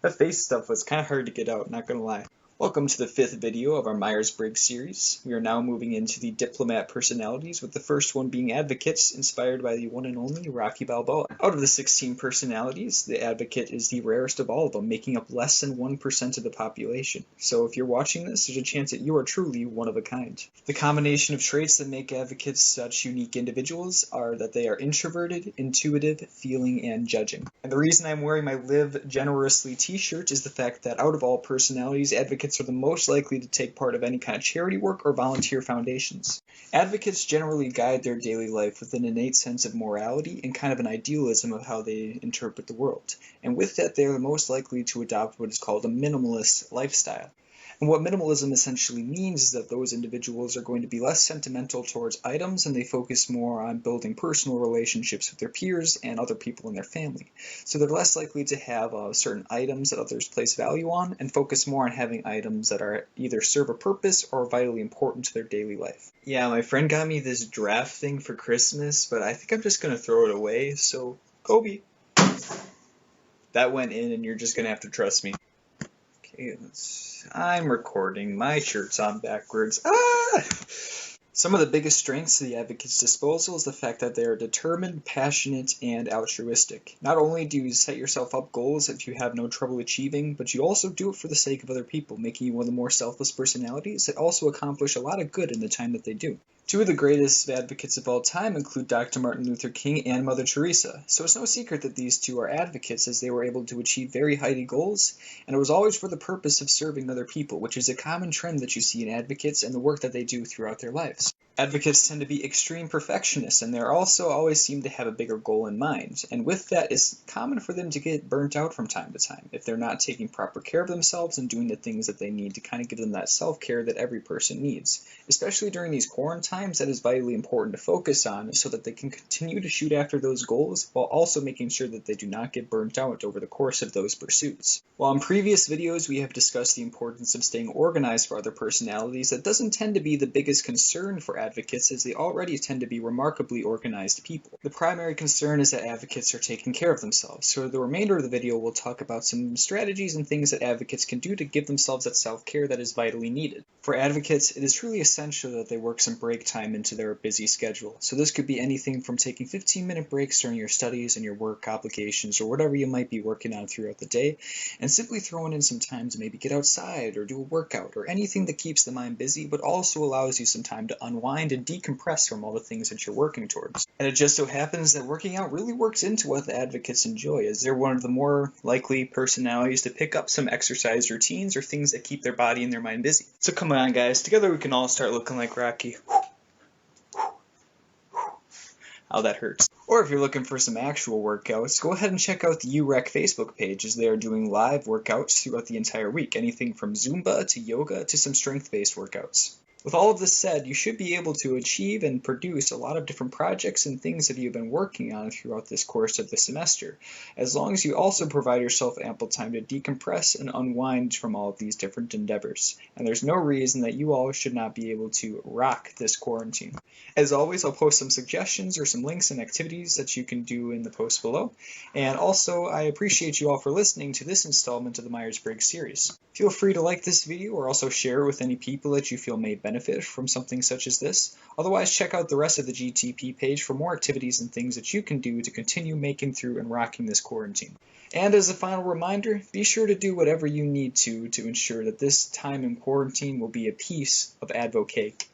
That face stuff was kind of hard to get out, not gonna lie. Welcome to the 5th video of our Myers-Briggs series. We are now moving into the diplomat personalities, with the first one being advocates, inspired by the one and only Rocky Balboa. Out of the 16 personalities, the advocate is the rarest of all of them, making up less than 1% of the population. So if you're watching this, there's a chance that you are truly one of a kind. The combination of traits that make advocates such unique individuals are that they are introverted, intuitive, feeling, and judging. And the reason I'm wearing my Live Generously t-shirt is the fact that out of all personalities, advocates are the most likely to take part of any kind of charity work or volunteer foundations. Advocates generally guide their daily life with an innate sense of morality and kind of an idealism of how they interpret the world. And with that, they are the most likely to adopt what is called a minimalist lifestyle. And what minimalism essentially means is that those individuals are going to be less sentimental towards items, and they focus more on building personal relationships with their peers and other people in their family. So they're less likely to have certain items that others place value on, and focus more on having items that are either serve a purpose or are vitally important to their daily life. Yeah, my friend got me this draft thing for Christmas, but I think I'm just going to throw it away, so Kobe. That went in, and you're just going to have to trust me. Okay, I'm recording. My shirt's on backwards. Some of the biggest strengths of the advocate's disposal is the fact that they are determined, passionate, and altruistic. Not only do you set yourself up goals that you have no trouble achieving, but you also do it for the sake of other people, making you one of the more selfless personalities that also accomplish a lot of good in the time that they do. Two of the greatest advocates of all time include Dr. Martin Luther King and Mother Teresa, so it's no secret that these two are advocates, as they were able to achieve very high goals, and it was always for the purpose of serving other people, which is a common trend that you see in advocates and the work that they do throughout their lives. Advocates tend to be extreme perfectionists, and they also always seem to have a bigger goal in mind, and with that, it's common for them to get burnt out from time to time if they're not taking proper care of themselves and doing the things that they need to kind of give them that self-care that every person needs. Especially during these quarantines, that is vitally important to focus on so that they can continue to shoot after those goals while also making sure that they do not get burnt out over the course of those pursuits. While in previous videos we have discussed the importance of staying organized for other personalities, that doesn't tend to be the biggest concern for advocates, as they already tend to be remarkably organized people. The primary concern is that advocates are taking care of themselves, so the remainder of the video will talk about some strategies and things that advocates can do to give themselves that self-care that is vitally needed. For advocates, it is truly essential that they work some break time into their busy schedule, so this could be anything from taking 15-minute breaks during your studies and your work obligations or whatever you might be working on throughout the day, and simply throwing in some time to maybe get outside or do a workout or anything that keeps the mind busy but also allows you some time to unwind and decompress from all the things that you're working towards. And it just so happens that working out really works into what the advocates enjoy, as they're one of the more likely personalities to pick up some exercise routines or things that keep their body and their mind busy. So come on guys, together we can all start looking like Rocky. Oh, that hurts. Or if you're looking for some actual workouts, go ahead and check out the UREC Facebook page, as they are doing live workouts throughout the entire week, anything from Zumba to yoga to some strength-based workouts. With all of this said, you should be able to achieve and produce a lot of different projects and things that you've been working on throughout this course of the semester, as long as you also provide yourself ample time to decompress and unwind from all of these different endeavors. And there's no reason that you all should not be able to rock this quarantine. As always, I'll post some suggestions or some links and activities that you can do in the post below. And also, I appreciate you all for listening to this installment of the Myers-Briggs series. Feel free to like this video or also share it with any people that you feel may benefit from something such as this. Otherwise, check out the rest of the GTP page for more activities and things that you can do to continue making through and rocking this quarantine. And as a final reminder, be sure to do whatever you need to ensure that this time in quarantine will be a piece of advocate.